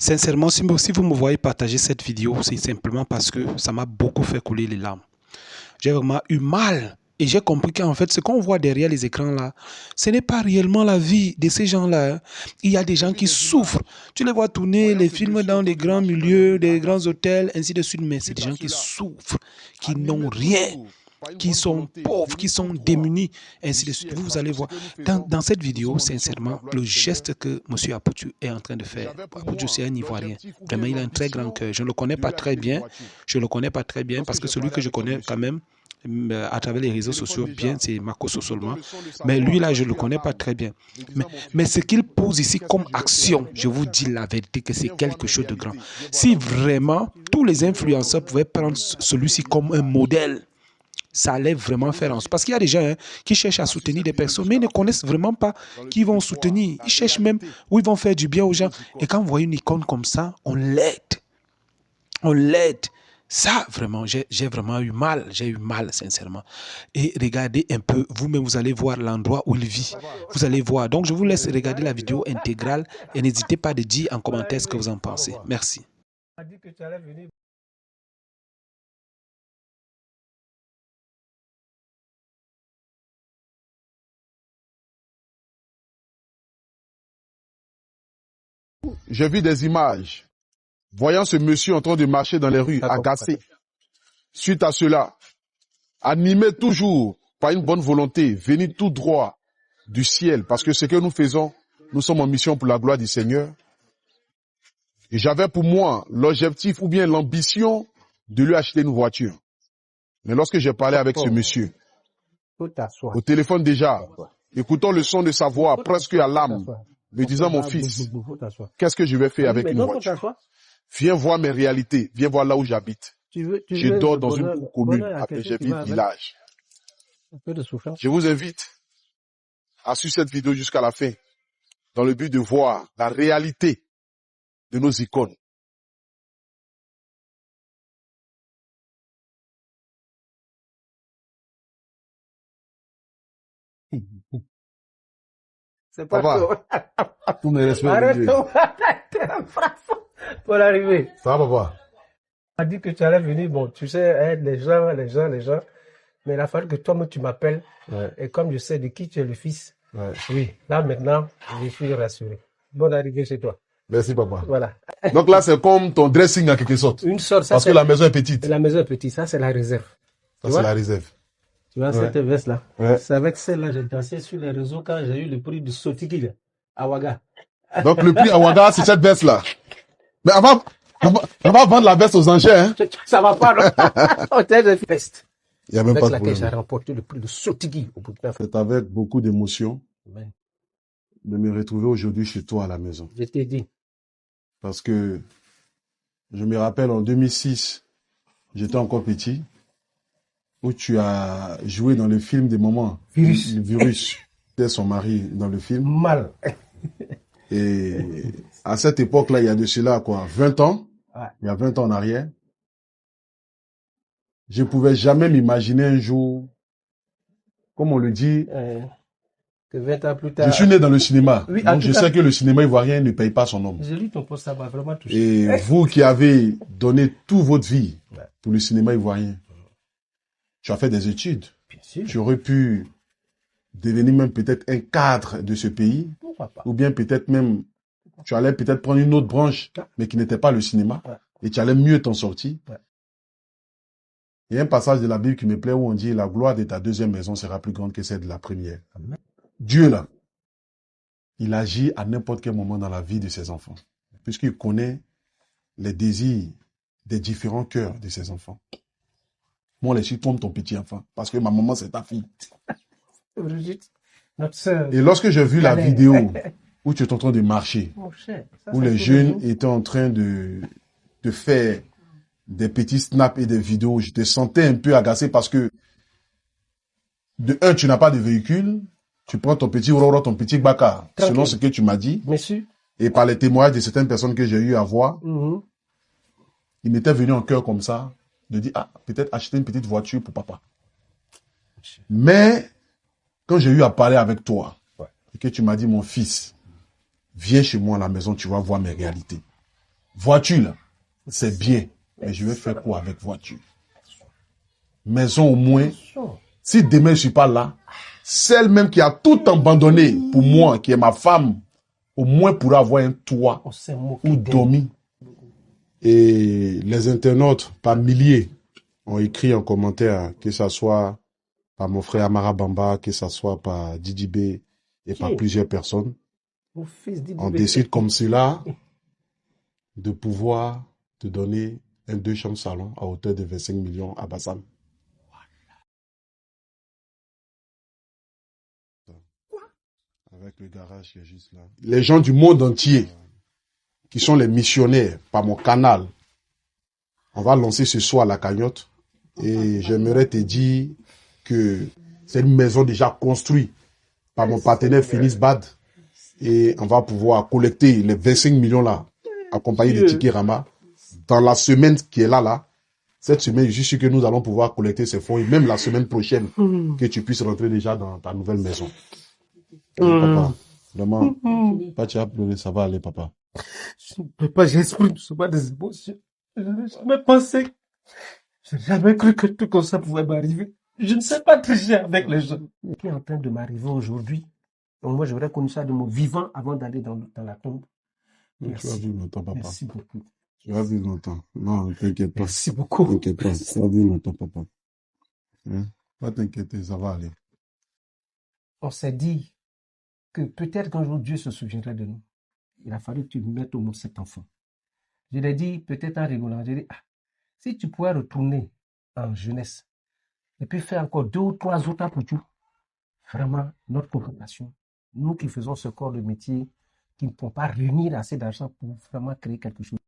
Sincèrement, si vous me voyez partager cette vidéo, c'est simplement parce que ça m'a beaucoup fait couler les larmes. J'ai vraiment eu mal. Et j'ai compris qu'en fait, ce qu'on voit derrière les écrans là, ce n'est pas réellement la vie de ces gens-là, hein. Il y a des gens qui souffrent. Tu les vois tourner les films dans des grands milieux, des grands hôtels, ainsi de suite. Mais c'est des gens qui souffrent, qui n'ont rien, qui sont pauvres, qui sont démunis, ainsi de suite. Vous allez voir. Dans cette vidéo, sincèrement, le geste que M. Apoutu est en train de faire, Apoutu, c'est un Ivoirien. Vraiment, il a un très grand cœur. Je ne le connais pas très bien. Je ne le connais pas très bien parce que celui que je connais quand même, à travers les réseaux sociaux, bien, c'est Makosso seulement. Mais lui, là, je ne le connais pas très bien. Mais ce qu'il pose ici comme action, je vous dis la vérité que c'est quelque chose de grand. Si vraiment tous les influenceurs pouvaient prendre celui-ci comme un modèle, ça allait vraiment faire en sorte. Parce qu'il y a des gens qui cherchent à soutenir des personnes, mais ils ne connaissent vraiment pas qui vont soutenir. Ils cherchent même où ils vont faire du bien aux gens. Et quand vous voyez une icône comme ça, on l'aide. On l'aide. Ça, vraiment, j'ai vraiment eu mal. J'ai eu mal, sincèrement. Et regardez un peu, vous-même, vous allez voir l'endroit où il vit. Vous allez voir. Donc, je vous laisse regarder la vidéo intégrale et n'hésitez pas de dire en commentaire ce que vous en pensez. Merci. J'ai vu des images, voyant ce monsieur en train de marcher dans les rues, agacé. Suite à cela, animé toujours par une bonne volonté, venu tout droit du ciel, parce que ce que nous faisons, nous sommes en mission pour la gloire du Seigneur. Et j'avais pour moi l'objectif ou bien l'ambition de lui acheter une voiture. Mais lorsque j'ai parlé avec ce monsieur, au téléphone déjà, écoutant le son de sa voix presque à l'âme, me disant, mon fils, qu'est-ce que je vais faire avec une voiture? Viens voir mes réalités, viens voir là où j'habite. Je dors dans une cour commune à Pégerville village. Je vous invite à suivre cette vidéo jusqu'à la fin, dans le but de voir la réalité de nos icônes. C'est pas Papa, tous mes respects. Arrête, pour l'arrivée. Ça va, papa? Tu as dit que tu allais venir, bon, tu sais, aider les gens. Mais il a fallu que toi-même tu m'appelles. Ouais. Et comme je sais de qui tu es le fils, Ouais. oui, là maintenant, je suis rassuré. Bonne arrivée chez toi. Merci, papa. Voilà. Donc là, c'est comme ton dressing en quelque sorte. Une sorte, ça Parce que la maison est petite. la maison est petite, ça c'est la réserve. Ça, c'est la réserve. Tu vois, Ouais. cette veste-là. Ouais. C'est avec celle-là, j'ai dansé sur les réseaux quand j'ai eu le prix de Sotigi, là, à Ouaga. Donc le prix à Ouaga, c'est cette veste-là. Mais on va vendre la veste aux enchères, hein. Ça va pas, non? Oh, t'es une veste. Il n'y a même Avec pas de laquelle j'ai problème. remporté le prix de Sotigi au Burkina Faso. C'est avec beaucoup d'émotion Amen. de me retrouver aujourd'hui chez toi à la maison. Je t'ai dit. Parce que je me rappelle en 2006, j'étais encore petit, où tu as joué dans le film des moments. Virus. Le virus. C'était son mari dans le film. Mal. Et à cette époque-là, il y a de cela, quoi, 20 ans. Ouais. Il y a 20 ans en arrière. Je pouvais jamais m'imaginer un jour, comme on le dit, Que 20 ans plus tard. je suis né dans le cinéma. Oui, donc je sais que le cinéma ivoirien ne paye pas son homme. J'ai lu ton post, ça m'a vraiment touché. Et vous qui avez donné toute votre vie pour le cinéma ivoirien, tu as fait des études. Bien sûr. Tu aurais pu devenir même peut-être un cadre de ce pays. Pourquoi pas? Ou bien peut-être même, tu allais peut-être prendre une autre branche, mais qui n'était pas le cinéma. Ouais. Et tu allais mieux t'en sortir. Ouais. Il y a un passage de la Bible qui me plaît où on dit, la gloire de ta deuxième maison sera plus grande que celle de la première. Amen. Dieu, là, il agit à n'importe quel moment dans la vie de ses enfants. Puisqu'il connaît les désirs des différents cœurs de ses enfants. Moi, je suis comme ton petit enfant. Parce que ma maman, c'est ta fille. Brigitte, notre sœur. Et lorsque j'ai vu la vidéo où tu es en train de marcher, Mon cher, ça, où les jeunes étaient en train de faire des petits snaps et des vidéos, je te sentais un peu agacé parce que, de un, tu n'as pas de véhicule, tu prends ton petit Roro, ton petit Baka, selon ce que tu m'as dit, Monsieur. et par les témoignages de certaines personnes que j'ai eu à voir, il m'était venu en cœur comme ça, de dire, ah, peut-être acheter une petite voiture pour papa. Mais, quand j'ai eu à parler avec toi, et que tu m'as dit, mon fils, viens chez moi à la maison, tu vas voir mes réalités. Voiture, là, c'est bien. Mais je vais faire quoi avec voiture? Maison au moins. Si demain je suis pas là, celle même qui a tout abandonné pour moi, qui est ma femme, au moins pourra avoir un toit où dormir. Et les internautes, par milliers, ont écrit en commentaire, que ce soit par mon frère Amara Bamba, que ce soit par Didi B et par plusieurs personnes. On décide comme cela de pouvoir te donner un 2 chambres salon à hauteur de 25 millions à Bassam. Avec le garage qui est juste là. Les gens du monde entier, qui sont les missionnaires par mon canal, on va lancer ce soir la cagnotte. Et j'aimerais te dire que c'est une maison déjà construite par mon partenaire Finis Bad. Et on va pouvoir collecter les 25 millions là, accompagnés de tickets Rama, dans la semaine qui est là. Cette semaine, je suis sûr que nous allons pouvoir collecter ces fonds, et même la semaine prochaine, que tu puisses rentrer déjà dans ta nouvelle maison. Papa, vraiment, pas tu as pleuré, ça va aller, papa. Papa, j'exprime souvent des émotions. Je n'ai jamais pensé, je n'ai jamais cru que tout comme ça pouvait m'arriver. Je ne sais pas tricher avec les gens. Ce qui est en train de m'arriver aujourd'hui, donc moi j'aurais connu ça de mon vivant avant d'aller dans la tombe. Merci. Tu vas vivre longtemps, papa. Merci beaucoup. Tu vas vivre longtemps. Non, t'inquiète pas. Merci beaucoup. T'inquiète pas, tu vas vivre longtemps, papa. Hein? Pas t'inquiéter, ça va aller. On s'est dit que peut-être qu'un jour Dieu se souviendrait de nous. Il a fallu que tu mettes au monde cet enfant. Je l'ai dit peut-être en rigolant. J'ai dit, si tu pouvais retourner en jeunesse et puis faire encore 2 ou 3 autres ans pour tout, vraiment, notre population, nous qui faisons ce corps de métier, qui ne pouvons pas réunir assez d'argent pour vraiment créer quelque chose.